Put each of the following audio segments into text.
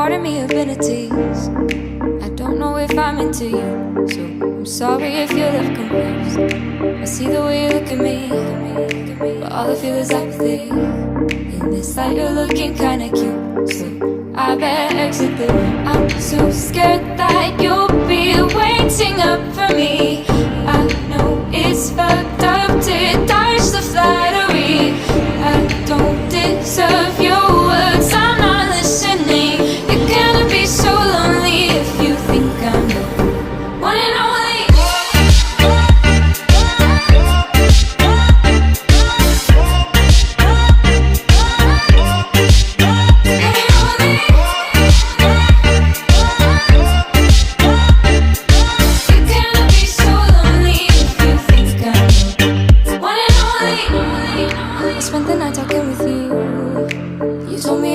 part of me abilities. I don't know if I'm into you, so I'm sorry if you look confused. I see the way you look at me, but all I feel is apathy. In this light you're looking kinda cute, so I better exit the room. I'm so scared that you'll be waiting up for me. I know it's fucked up to dodge the flattery. I don't deserve your words, I'm not listening. You're gonna be so lonely if you think I'm the one and only.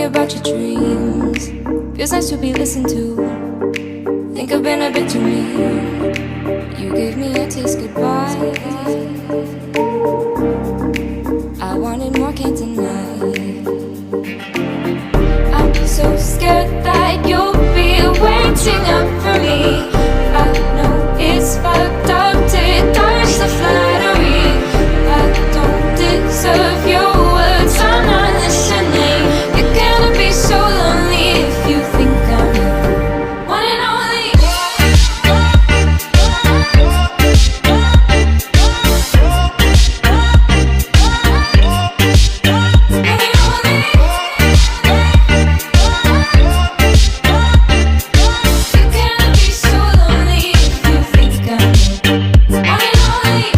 About your dreams, feels nice to be listened to. Think I've been a bit too mean. You gave me a taste goodbye. I wanted more, can't deny. I'm so scared that you'll be waiting up for me. I know it's fucked up to dodge the flattery. I don't deserve your words, I'm not listening. Be so lonely if you think I'm the one and only. You're gonna be so lonely if you think I'm the one and only.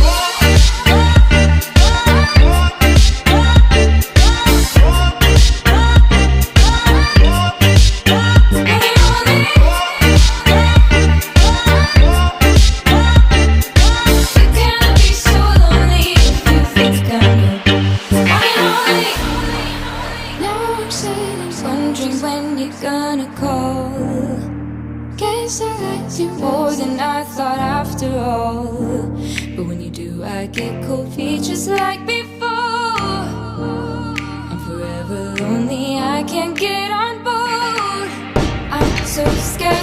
Wondering when you're gonna call. Guess I liked you more than I thought after all. But when you do, I get cold feet just like before. I'm forever lonely, I can't get on board. I'm so scared